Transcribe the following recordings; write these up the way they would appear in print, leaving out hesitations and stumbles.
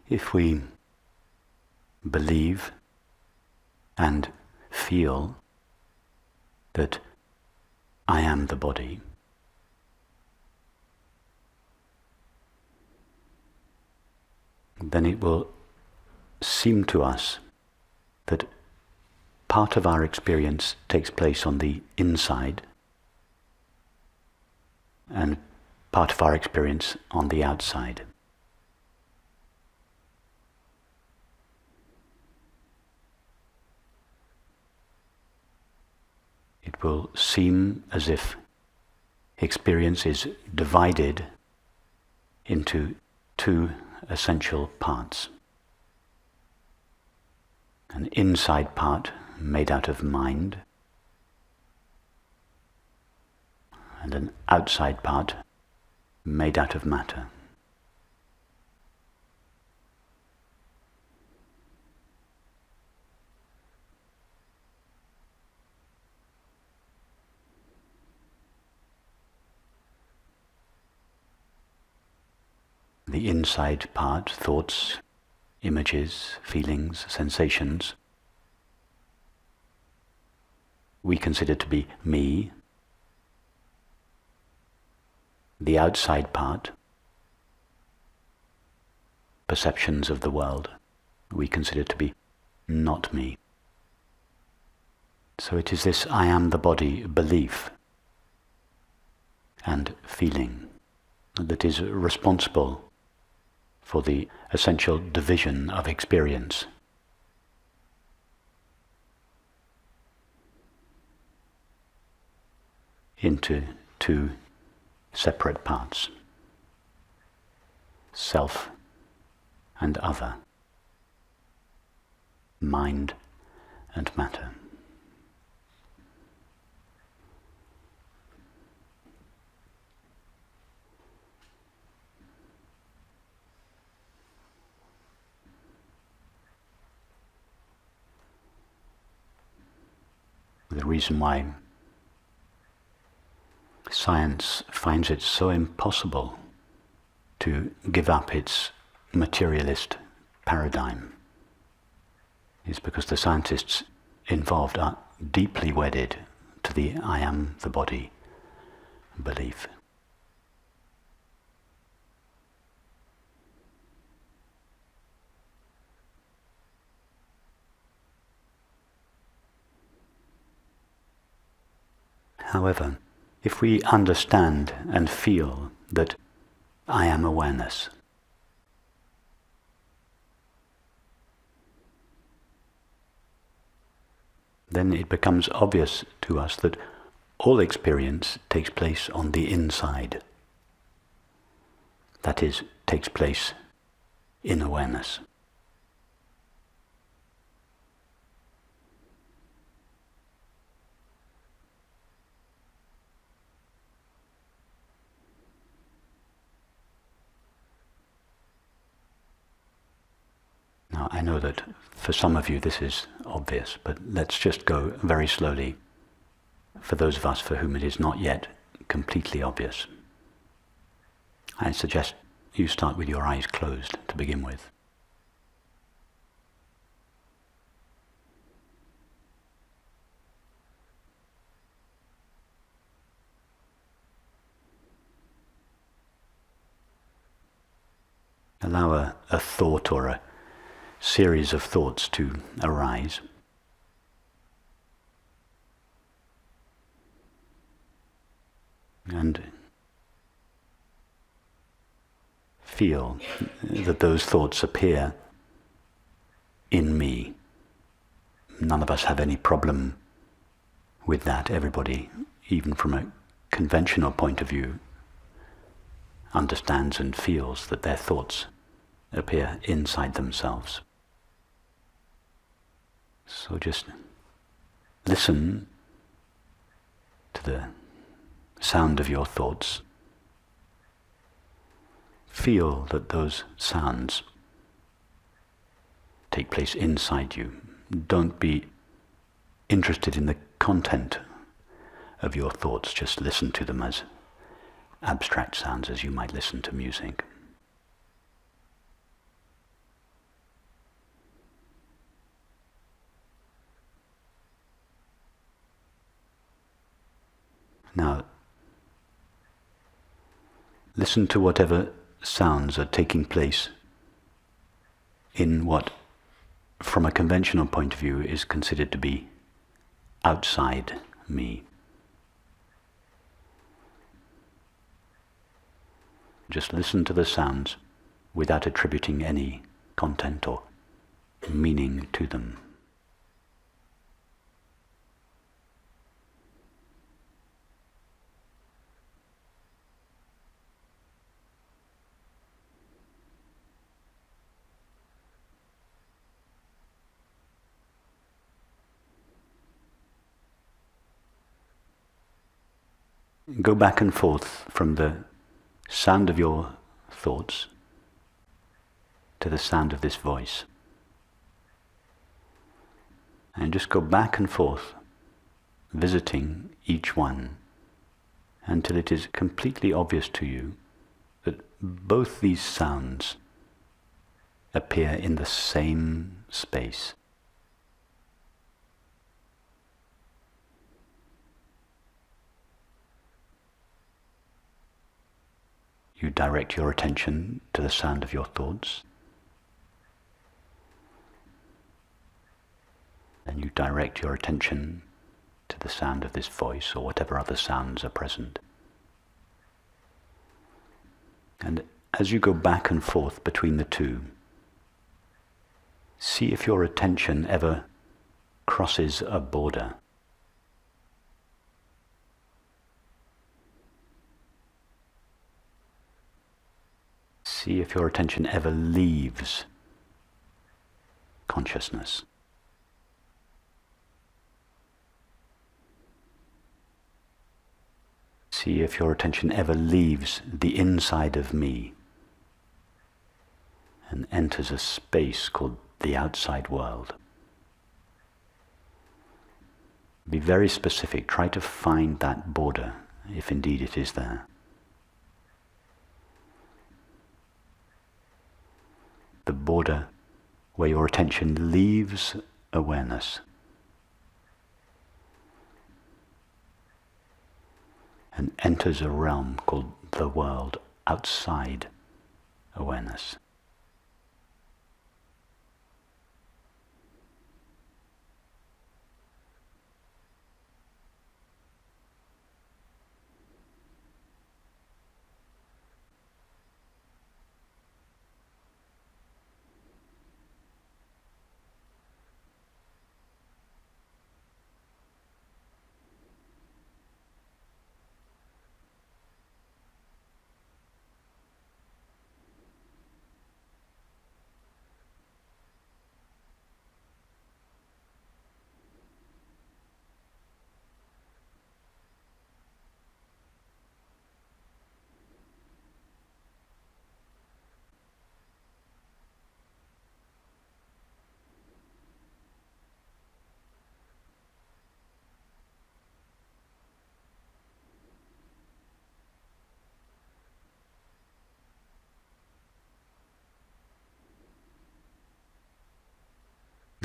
if we believe and feel that I am the body, then it will seem to us that part of our experience takes place on the inside and part of our experience on the outside. It will seem as if experience is divided into two essential parts. An inside part made out of mind, and an outside part made out of matter. The inside part, thoughts, images, feelings, sensations, we consider to be me. The outside part, perceptions of the world, we consider to be not me. So it is this I am the body belief and feeling that is responsible for the essential division of experience. Into two separate parts, self and other, mind and matter. The reason why science finds it so impossible to give up its materialist paradigm is because the scientists involved are deeply wedded to the I am the body belief. However, if we understand and feel that I am awareness, then it becomes obvious to us that all experience takes place on the inside. That is, takes place in awareness. Now, I know that for some of you this is obvious, but let's just go very slowly for those of us for whom it is not yet completely obvious. I suggest you start with your eyes closed to begin with. Allow a thought or a series of thoughts to arise. And feel that those thoughts appear in me. None of us have any problem with that. Everybody, even from a conventional point of view, understands and feels that their thoughts appear inside themselves. So just listen to the sound of your thoughts. Feel that those sounds take place inside you. Don't be interested in the content of your thoughts. Just listen to them as abstract sounds, as you might listen to music. Now, listen to whatever sounds are taking place in what, from a conventional point of view, is considered to be outside me. Just listen to the sounds without attributing any content or meaning to them. Go back and forth from the sound of your thoughts to the sound of this voice. And just go back and forth, visiting each one, until it is completely obvious to you that both these sounds appear in the same space. You direct your attention to the sound of your thoughts, and you direct your attention to the sound of this voice or whatever other sounds are present. And as you go back and forth between the two, see if your attention ever crosses a border. See if your attention ever leaves consciousness. See if your attention ever leaves the inside of me and enters a space called the outside world. Be very specific. Try to find that border, if indeed it is there. The border where your attention leaves awareness and enters a realm called the world outside awareness.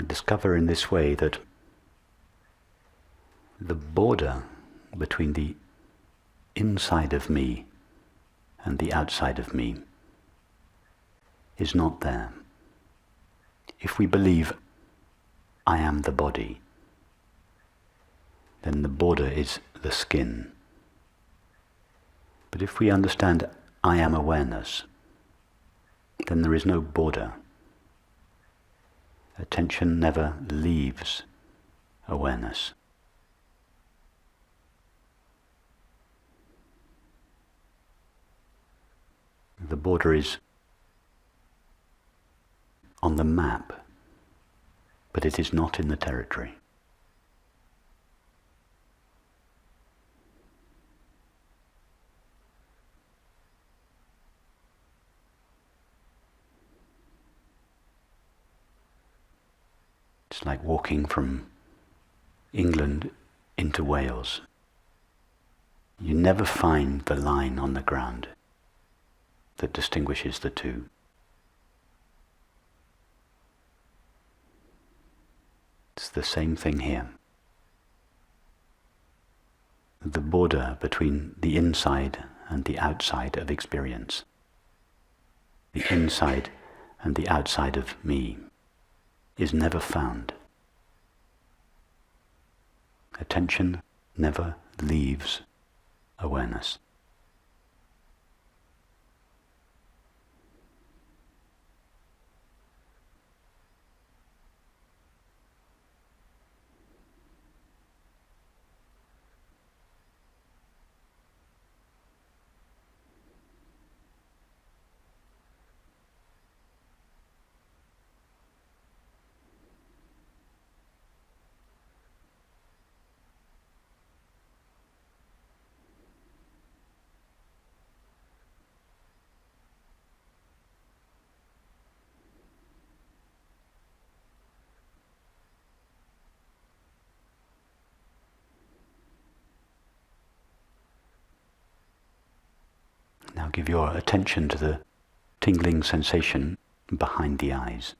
Discover in this way that the border between the inside of me and the outside of me is not there. If we believe I am the body, then the border is the skin. But if we understand I am awareness, then there is no border. Attention never leaves awareness. The border is on the map, but it is not in the territory. It's like walking from England into Wales. You never find the line on the ground that distinguishes the two. It's the same thing here. the border between the inside and the outside of experience, the inside and the outside of me, is never found. Attention never leaves awareness. Now give your attention to the tingling sensation behind the eyes.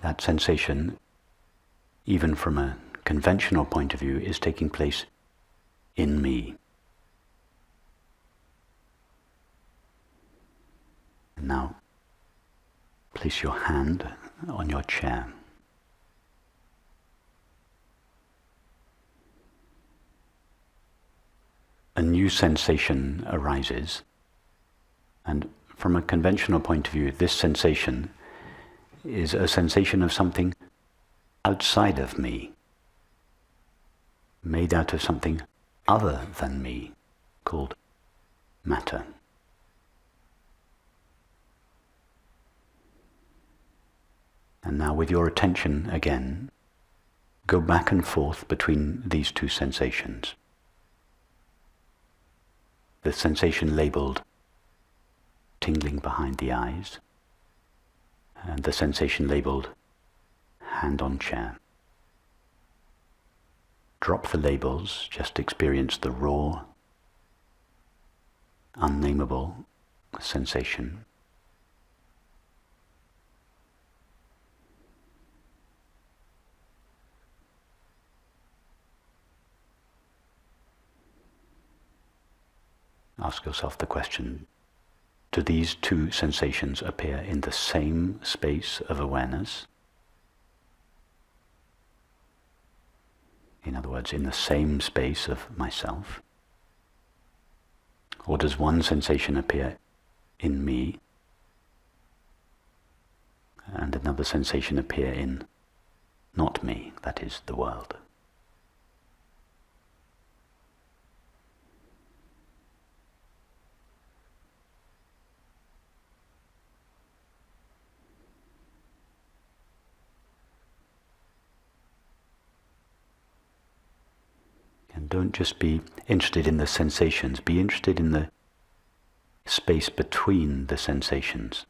That sensation, even from a conventional point of view, is taking place in me. Now, place your hand on your chair. A new sensation arises, and from a conventional point of view, this sensation is a sensation of something outside of me, made out of something other than me, called matter. And now with your attention again, go back and forth between these two sensations. The sensation labeled tingling behind the eyes, and the sensation labeled hand on chair. Drop the labels, just experience the raw, unnameable sensation. Ask yourself the question, do these two sensations appear in the same space of awareness? In other words, in the same space of myself? Or does one sensation appear in me and another sensation appear in not me, that is, the world? And don't just be interested in the sensations, be interested in the space between the sensations.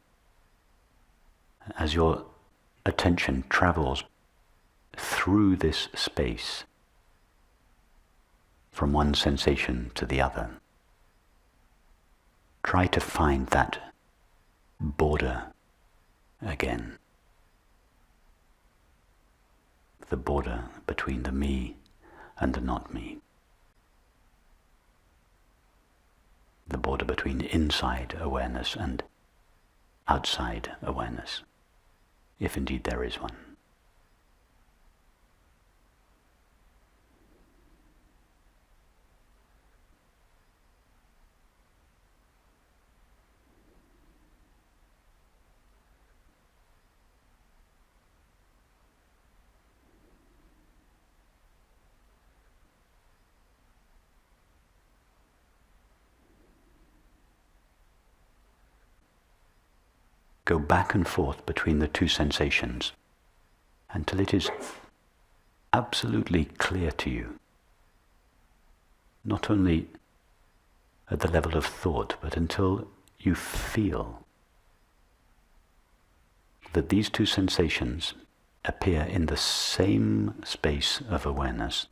As your attention travels through this space from one sensation to the other, try to find that border again. The border between the me and the not me. The border between inside awareness and outside awareness, if indeed there is one. Go back and forth between the two sensations until it is absolutely clear to you, not only at the level of thought, but until you feel that these two sensations appear in the same space of awareness.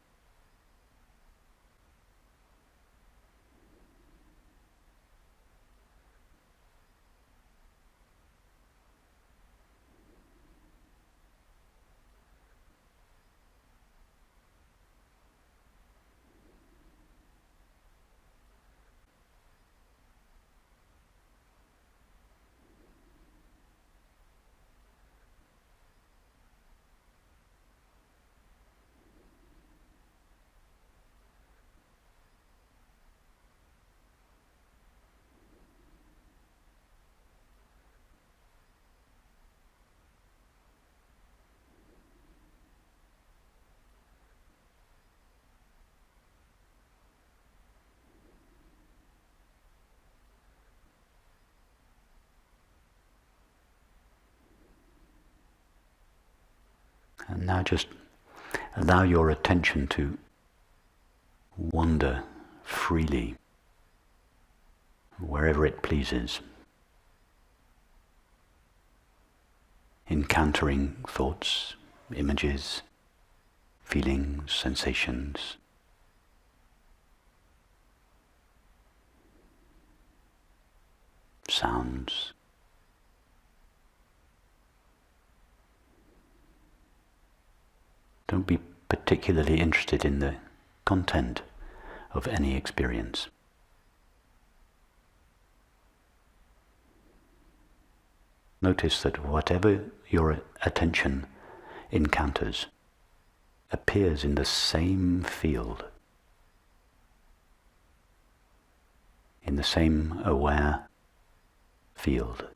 now just allow your attention to wander freely wherever it pleases, encountering thoughts, images, feelings, sensations, sounds. Don't be particularly interested in the content of any experience. Notice that whatever your attention encounters appears in the same field, in the same aware field.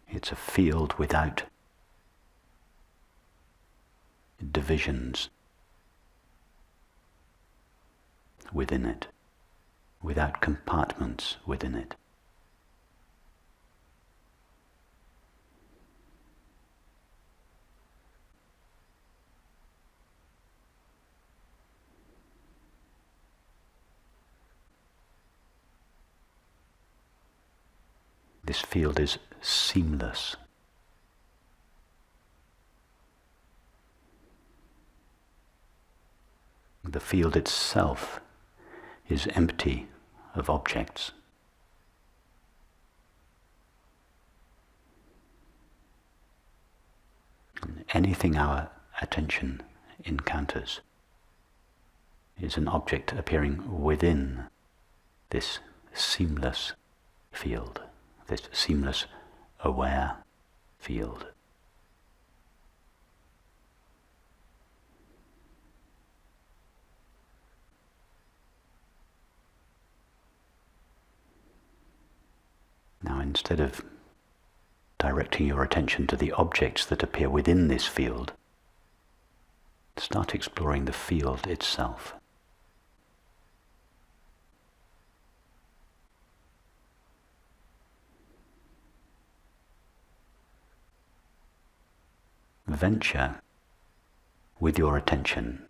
It's a field without divisions within it, without compartments within it. This field is seamless. The field itself is empty of objects. And anything our attention encounters is an object appearing within this seamless field, this seamless aware field. Now, instead of directing your attention to the objects that appear within this field, start exploring the field itself. Venture with your attention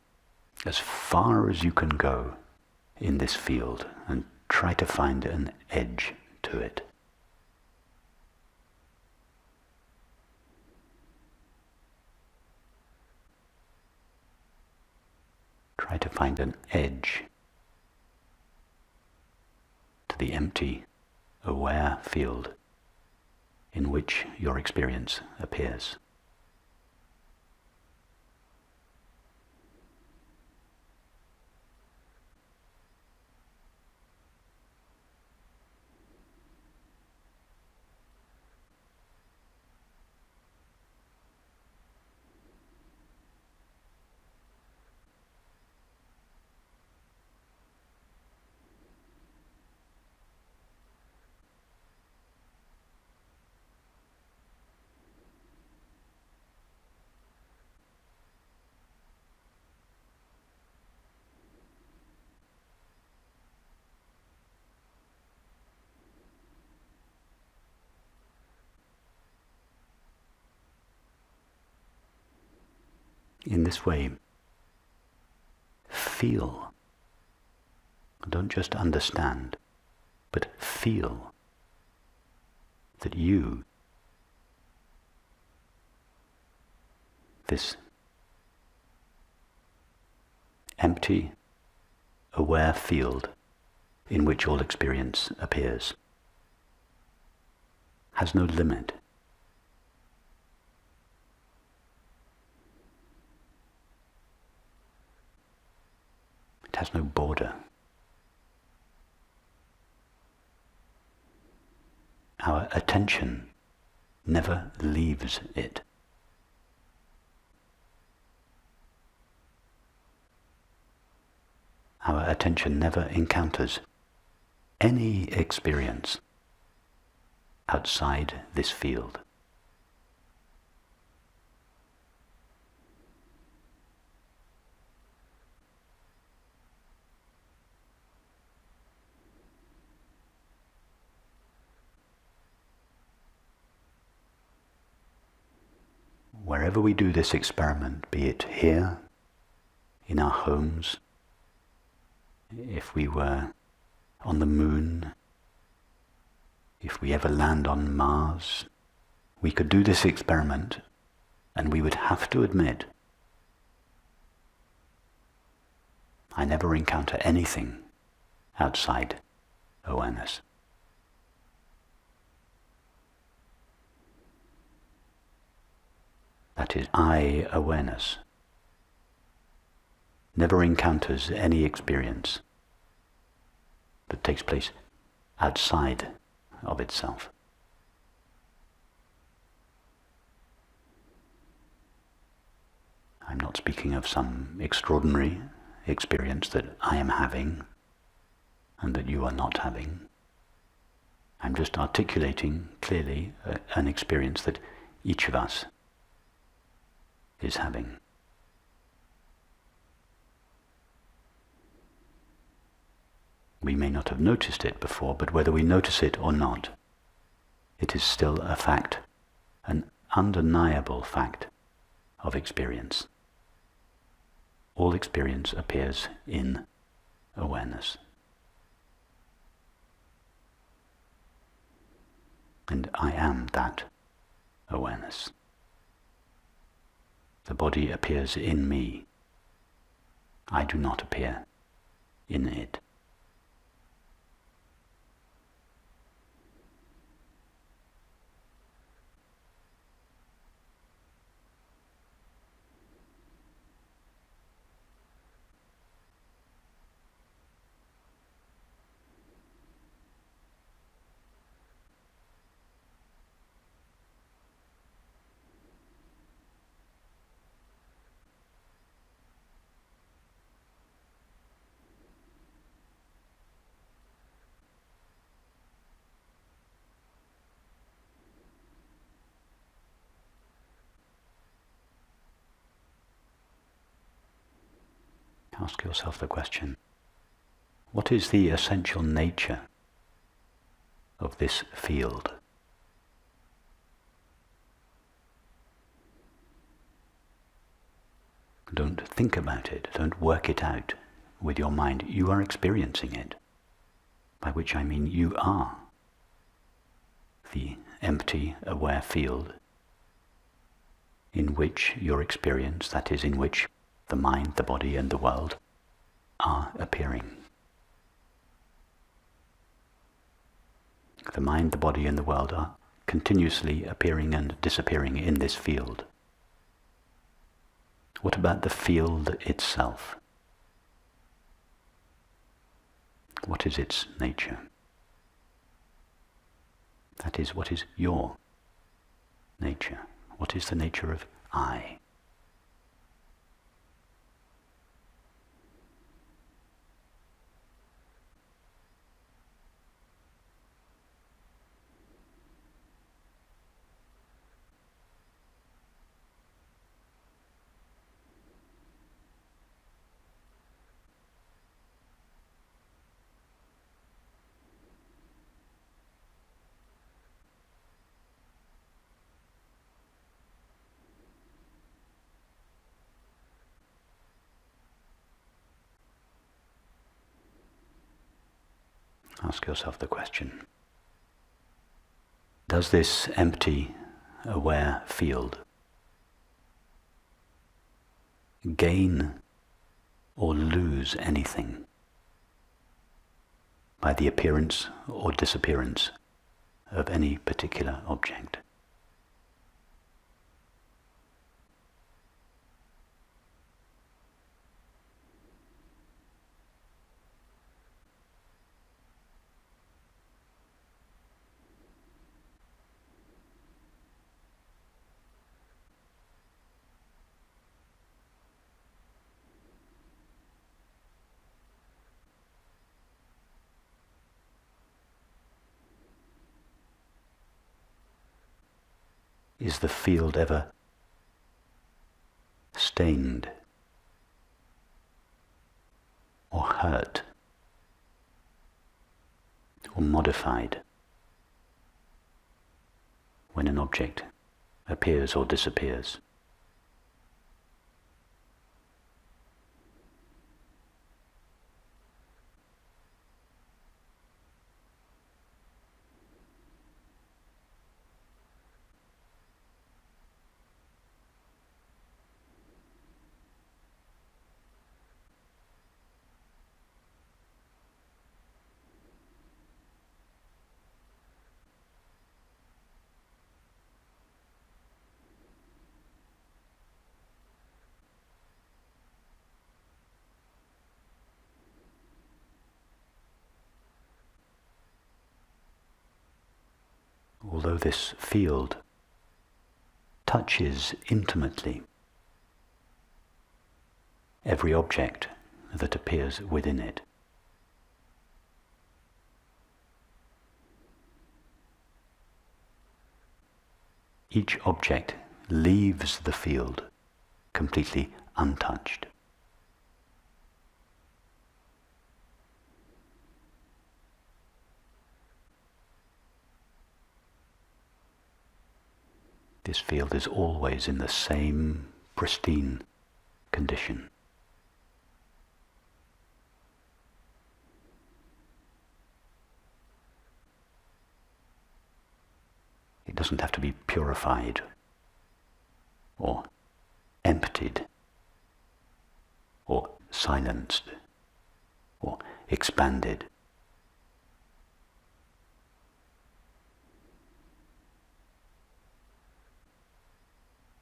as far as you can go in this field and try to find an edge to it. Try to find an edge to the empty, aware field in which your experience appears. In this way, feel. Don't just understand, but feel that you, this empty, aware field in which all experience appears, has no limit. It has no border. Our attention never leaves it. Our attention never encounters any experience outside this field. wherever we do this experiment, be it here, in our homes, if we were on the moon, if we ever land on Mars, we could do this experiment and we would have to admit, I never encounter anything outside awareness. That is, I awareness never encounters any experience that takes place outside of itself. I'm not speaking of some extraordinary experience that I am having and that you are not having. I'm just articulating clearly an experience that each of us is having. We may not have noticed it before, but whether we notice it or not, it is still a fact, an undeniable fact of experience. All experience appears in awareness. And I am that awareness. The body appears in me. I do not appear in it. Ask yourself the question, what is the essential nature of this field? Don't think about it, don't work it out with your mind. You are experiencing it, by which I mean you are the empty, aware field in which your experience, that is, in which the mind, the body, and the world are appearing. The mind, the body, and the world are continuously appearing and disappearing in this field. What about the field itself? What is its nature? That is, what is your nature? What is the nature of I? Ask yourself the question, does this empty, aware field gain or lose anything by the appearance or disappearance of any particular object? Is the field ever stained or hurt or modified when an object appears or disappears although this field touches intimately every object that appears within it, each object leaves the field completely untouched. This field is always in the same pristine condition. It doesn't have to be purified or emptied or silenced or expanded.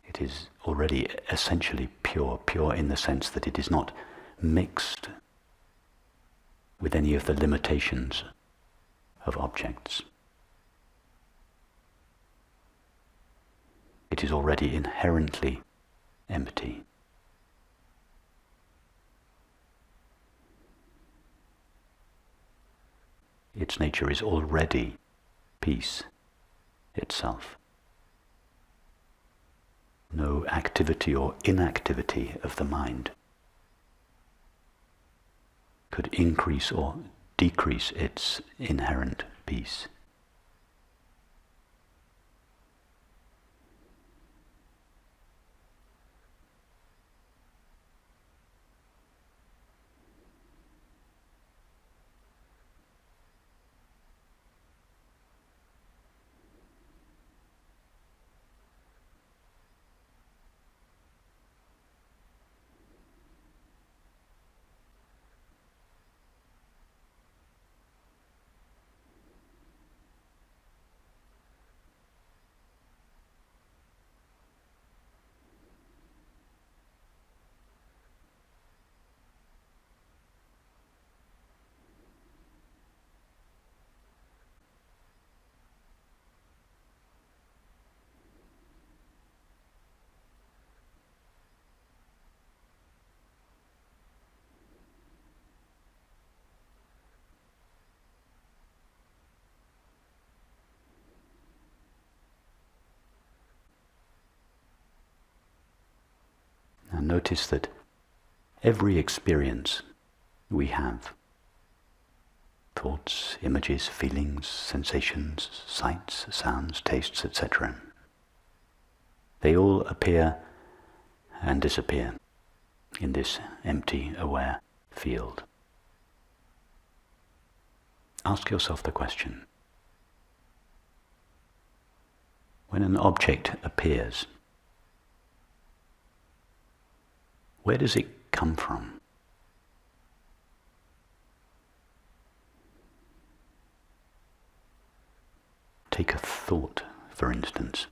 It is already essentially pure, pure in the sense that it is not mixed with any of the limitations of objects. It is already inherently empty. Its nature is already peace itself. No activity or inactivity of the mind could increase or decrease its inherent peace. And notice that every experience we have, thoughts, images, feelings, sensations, sights, sounds, tastes, etc., they all appear and disappear in this empty, aware field. Ask yourself the question: when an object appears, where does it come from? Take a thought, for instance.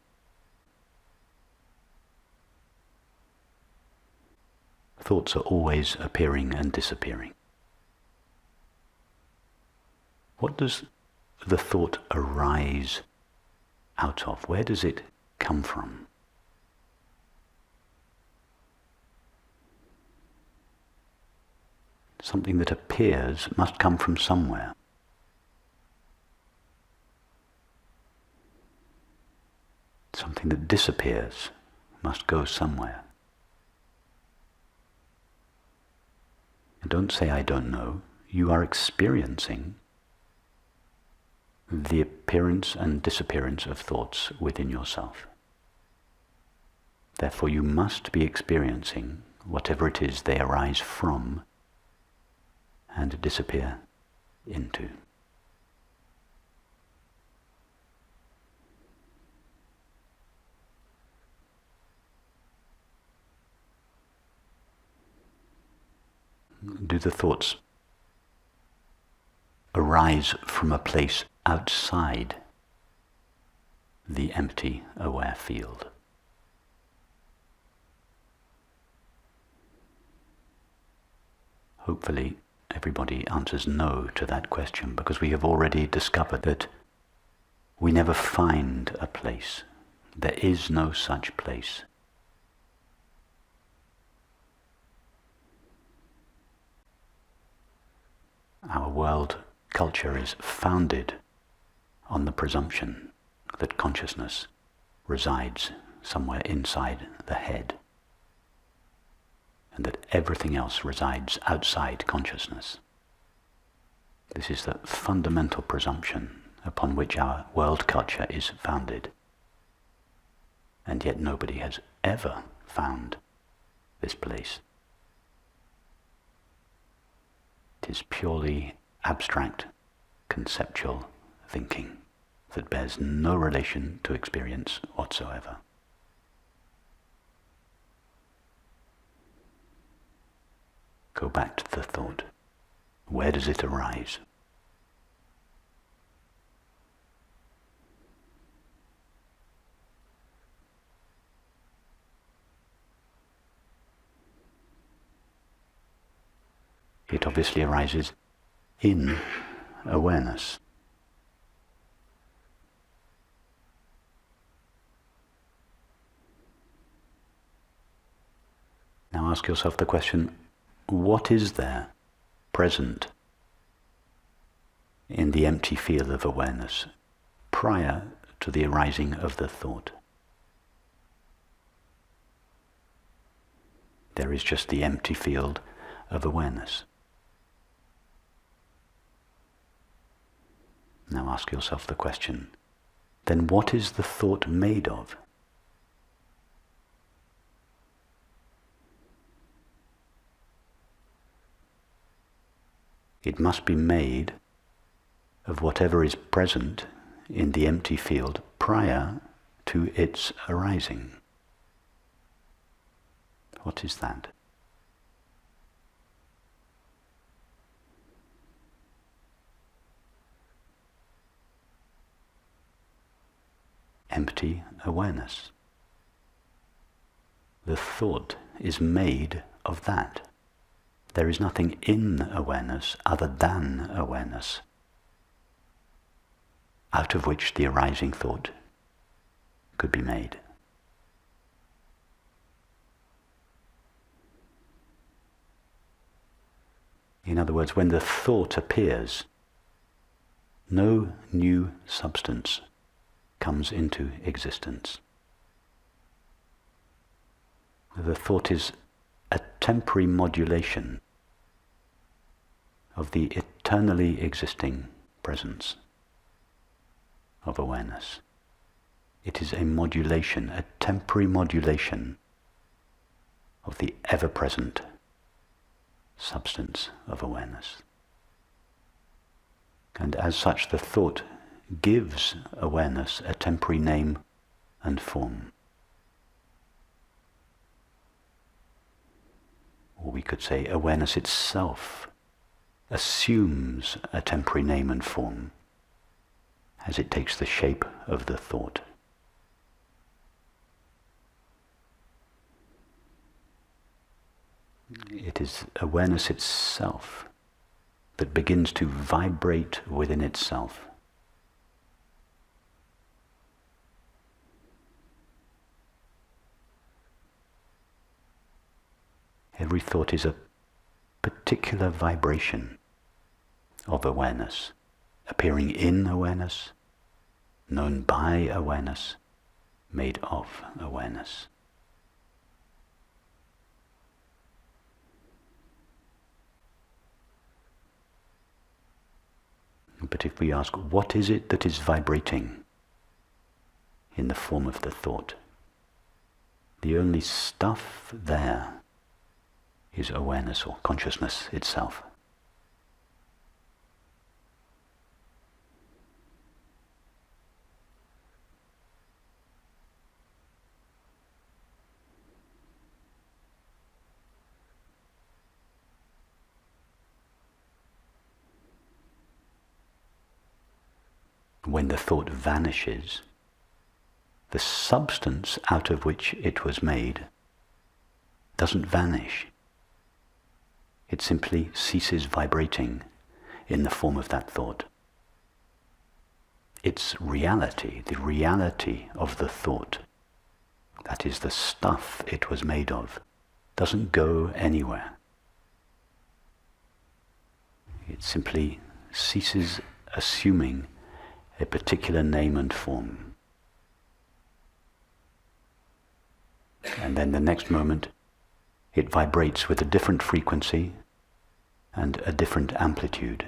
Thoughts are always appearing and disappearing. What does the thought arise out of? Where does it come from? Something that appears must come from somewhere. Something that disappears must go somewhere. And don't say, I don't know. You are experiencing the appearance and disappearance of thoughts within yourself. Therefore, you must be experiencing whatever it is they arise from and disappear into. Do the thoughts arise from a place outside the empty, aware field? Hopefully, everybody answers no to that question, because we have already discovered that We never find a place. There is no such place. Our world culture is founded on the presumption that consciousness resides somewhere inside the head, and that everything else resides outside consciousness. This is the fundamental presumption upon which our world culture is founded. And yet nobody has ever found this place. It is purely abstract, conceptual thinking that bears no relation to experience whatsoever. Go back to the thought. Where does it arise? It obviously arises in awareness. Now ask yourself the question, what is there present in the empty field of awareness prior to the arising of the thought? There is just the empty field of awareness. Now ask yourself the question, then what is the thought made of? It must be made of whatever is present in the empty field prior to its arising. What is that? Empty awareness. The thought is made of that. There is nothing in awareness other than awareness, out of which the arising thought could be made. In other words, when the thought appears, no new substance comes into existence. The thought is a temporary modulation of the eternally existing presence of awareness. It is a modulation, a temporary modulation of the ever-present substance of awareness. And as such, the thought gives awareness a temporary name and form. Or we could say awareness itself assumes a temporary name and form as it takes the shape of the thought. It is awareness itself that begins to vibrate within itself. Every thought is a particular vibration of awareness, appearing in awareness, known by awareness, made of awareness. But if we ask, what is it that is vibrating in the form of the thought? The only stuff there is awareness or consciousness itself. When the thought vanishes, the substance out of which it was made doesn't vanish. It simply ceases vibrating in the form of that thought. its reality, the reality of the thought, that is the stuff it was made of, doesn't go anywhere. It simply ceases assuming a particular name and form. And then the next moment, it vibrates with a different frequency and a different amplitude.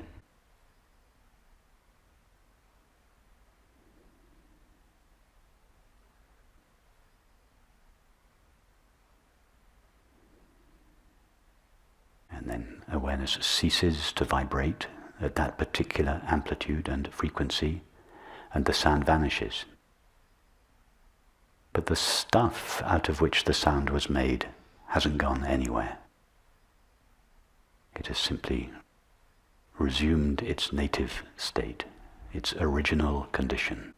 And then awareness ceases to vibrate at that particular amplitude and frequency, and the sound vanishes. But the stuff out of which the sound was made hasn't gone anywhere. It has simply resumed its native state, its original condition.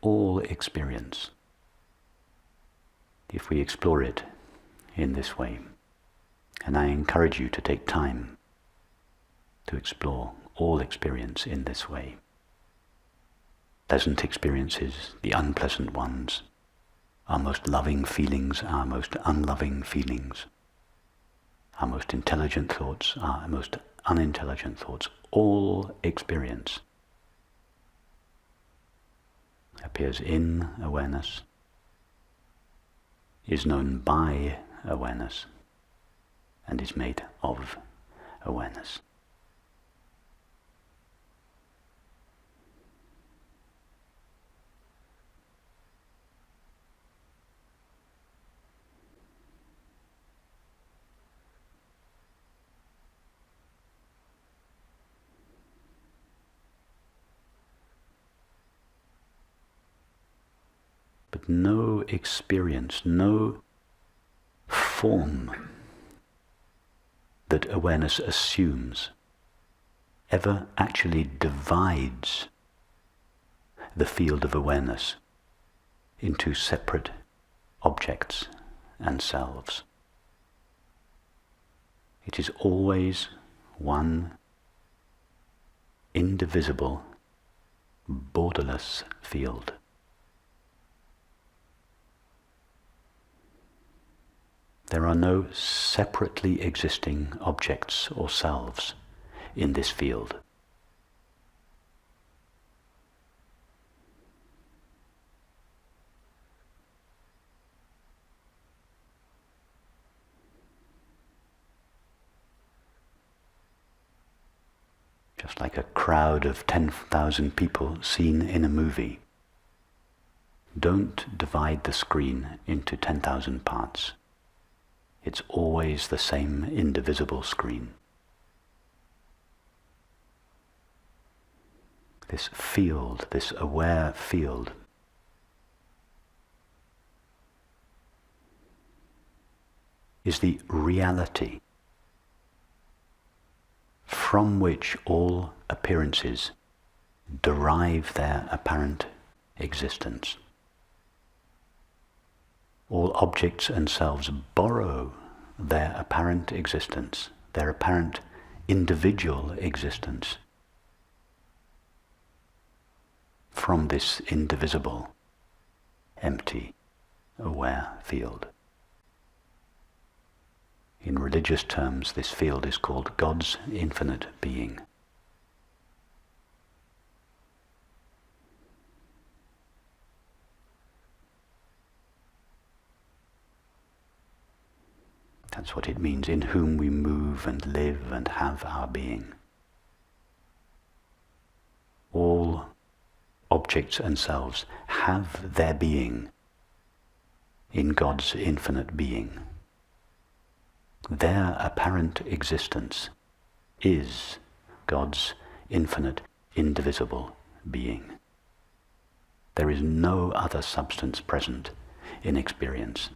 All experience, if we explore it in this way, and I encourage you to take time to explore all experience in this way. Pleasant experiences, the unpleasant ones, our most loving feelings, our most unloving feelings, our most intelligent thoughts, our most unintelligent thoughts, all experience appears in awareness, is known by awareness, and is made of awareness. But no experience, no form that awareness assumes ever actually divides the field of awareness into separate objects and selves. It is always one indivisible, borderless field. There are no separately existing objects or selves in this field. Just like a crowd of 10,000 people seen in a movie. Don't divide the screen into 10,000 parts. It's always the same indivisible screen. This field, this aware field, is the reality from which all appearances derive their apparent existence. All objects and selves borrow their apparent existence, their apparent individual existence, from this indivisible, empty, aware field. In religious terms, this field is called God's infinite being. That's what it means, in whom we move and live and have our being. All objects and selves have their being in God's infinite being. Their apparent existence is God's infinite, indivisible being. There is no other substance present in experience.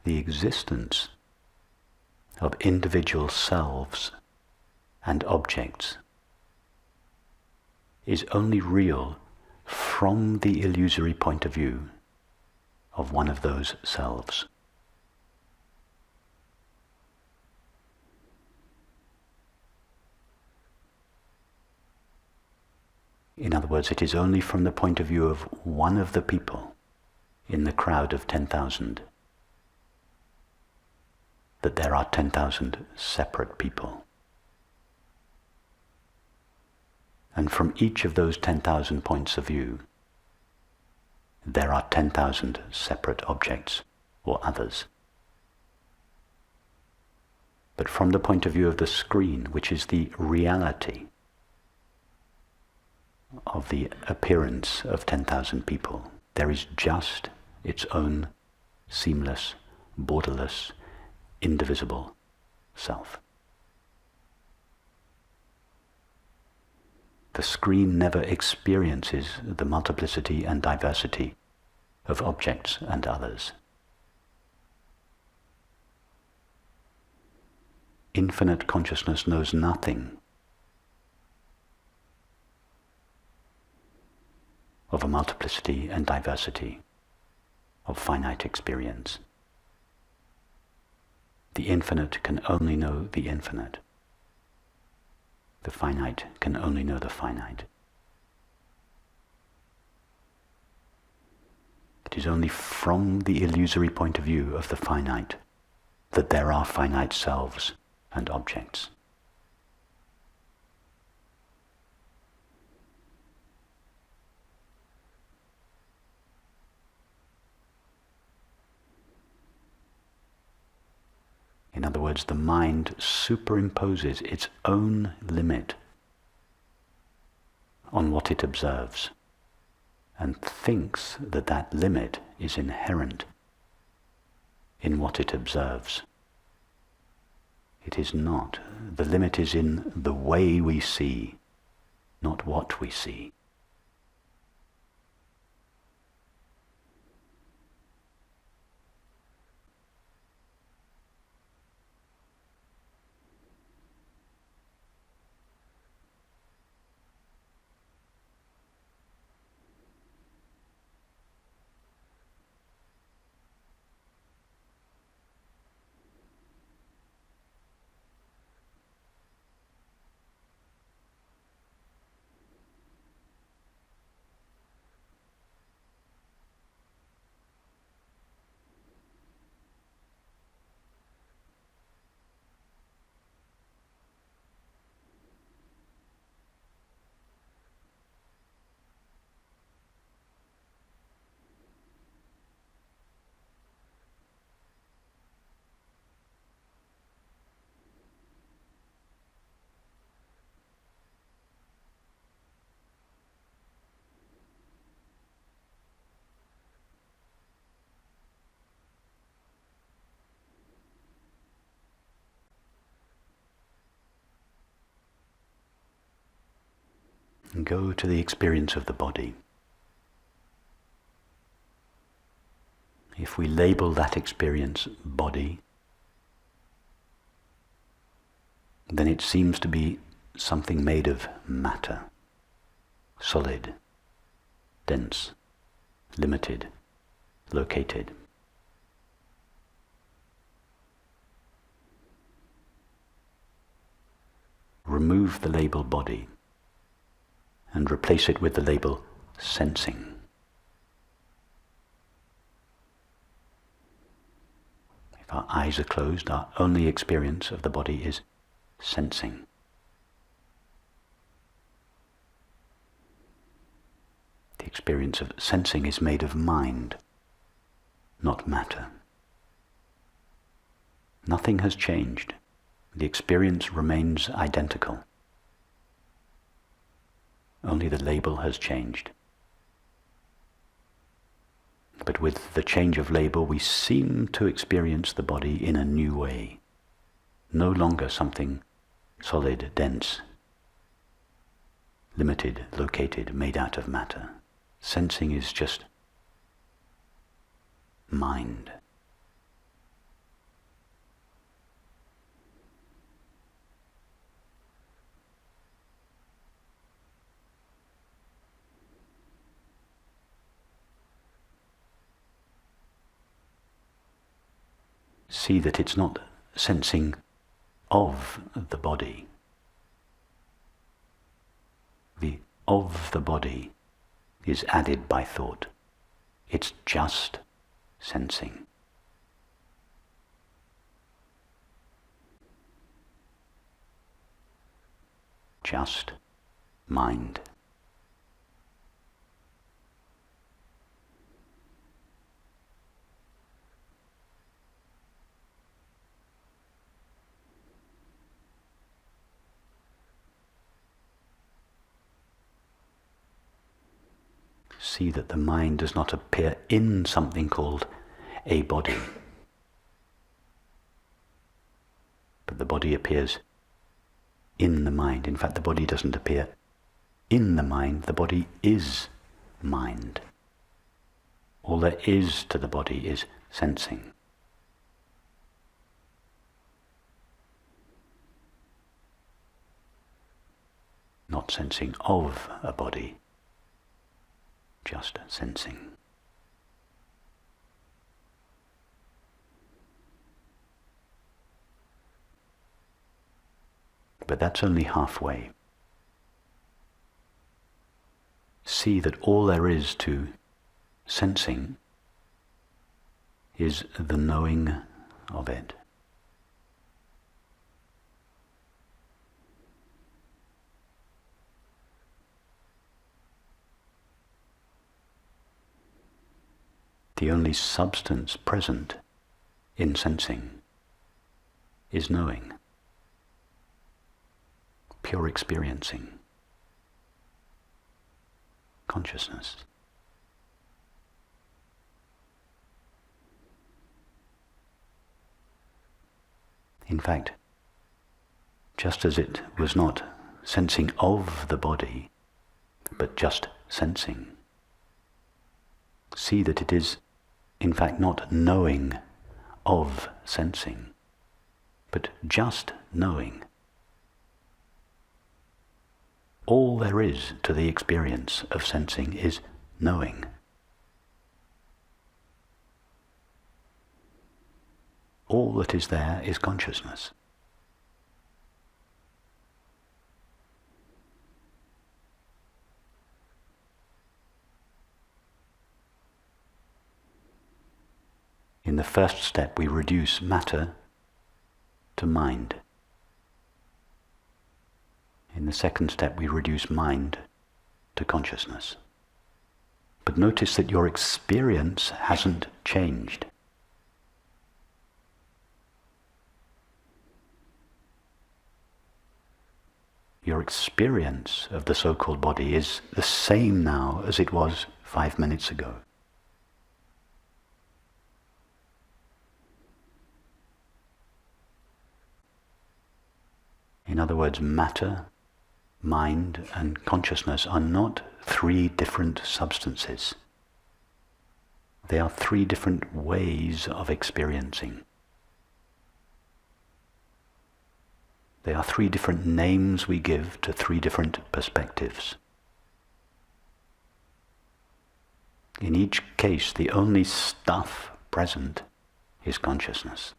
the existence of individual selves and objects is only real from the illusory point of view of one of those selves. In other words, it is only from the point of view of one of the people in the crowd of 10,000 that there are 10,000 separate people. And from each of those 10,000 points of view, there are 10,000 separate objects or others. But from the point of view of the screen, which is the reality of the appearance of 10,000 people, there is just its own seamless, borderless, indivisible self. The screen never experiences the multiplicity and diversity of objects and others. Infinite consciousness knows nothing of a multiplicity and diversity of finite experience. The infinite can only know the infinite. The finite can only know the finite. It is only from the illusory point of view of the finite that there are finite selves and objects. In other words, the mind superimposes its own limit on what it observes and thinks that that limit is inherent in what it observes. It is not. The limit is in the way we see, not what we see. And go to the experience of the body. If we label that experience body, then it seems to be something made of matter, solid, dense, limited, located. Remove the label body and replace it with the label sensing. If our eyes are closed, our only experience of the body is sensing. The experience of sensing is made of mind, not matter. Nothing has changed. The experience remains identical. Only the label has changed. But with the change of label, we seem to experience the body in a new way. No longer something solid, dense, limited, located, made out of matter. Sensing is just mind. see that it's not sensing of the body. The of the body is added by thought. It's just sensing. Just mind. See that the mind does not appear in something called a body, but the body appears in the mind. In fact, the body doesn't appear in the mind, the body is mind. All there is to the body is sensing. Not sensing of a body, just sensing. But that's only halfway. See that all there is to sensing is the knowing of it. The only substance present in sensing is knowing, pure experiencing, consciousness. In fact, just as it was not sensing of the body, but just sensing, see that it is in fact not knowing of sensing, but just knowing. All there is to the experience of sensing is knowing. All that is there is consciousness. In the first step, we reduce matter to mind. In the second step, we reduce mind to consciousness. But notice that your experience hasn't changed. Your experience of the so-called body is the same now as it was 5 minutes ago. In other words, matter, mind, and consciousness are not 3 different substances. They are 3 different ways of experiencing. They are 3 different names we give to 3 different perspectives. In each case, the only stuff present is consciousness.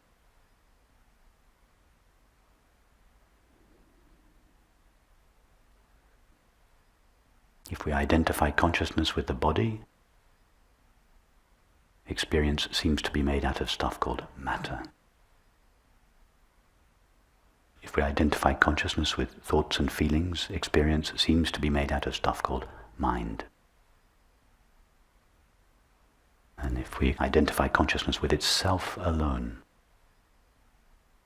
If we identify consciousness with the body, experience seems to be made out of stuff called matter. If we identify consciousness with thoughts and feelings, experience seems to be made out of stuff called mind. And if we identify consciousness with itself alone,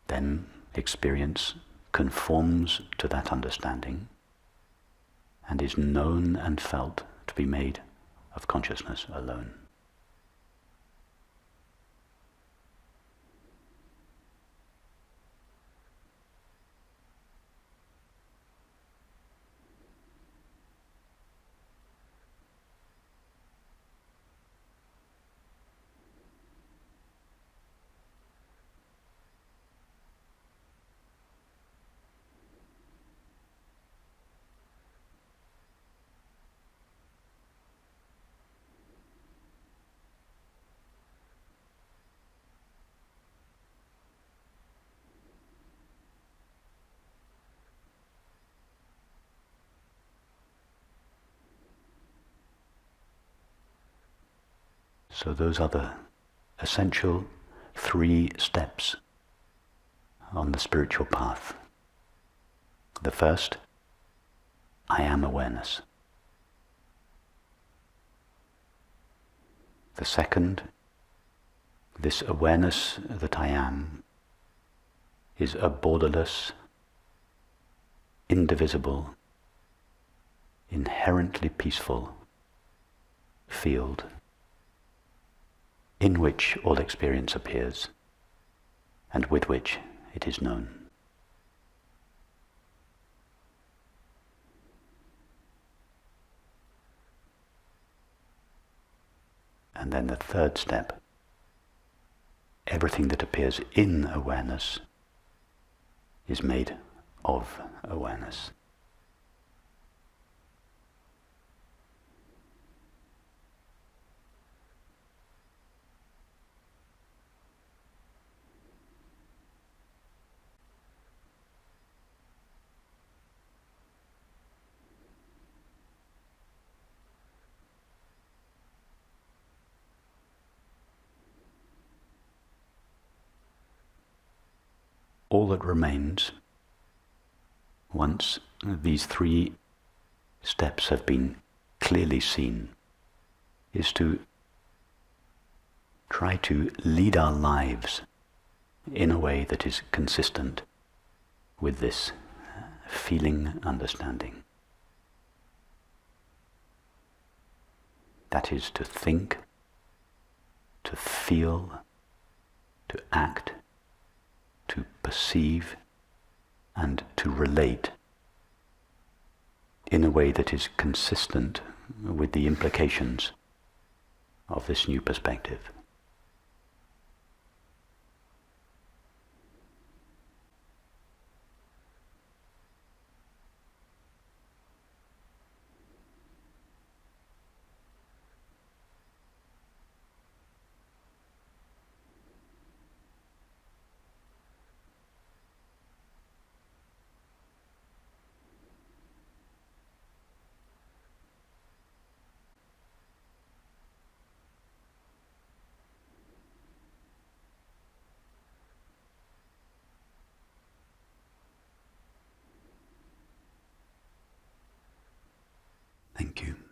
then experience conforms to that understanding and is known and felt to be made of consciousness alone. So those are the essential 3 steps on the spiritual path. The first, I am awareness. The second, this awareness that I am is a borderless, indivisible, inherently peaceful field in which all experience appears and with which it is known. And then the third step, everything that appears in awareness is made of awareness. All that remains, once these 3 steps have been clearly seen, is to try to lead our lives in a way that is consistent with this feeling understanding. That is to think, to feel, to act, to perceive, and to relate in a way that is consistent with the implications of this new perspective. Thank you.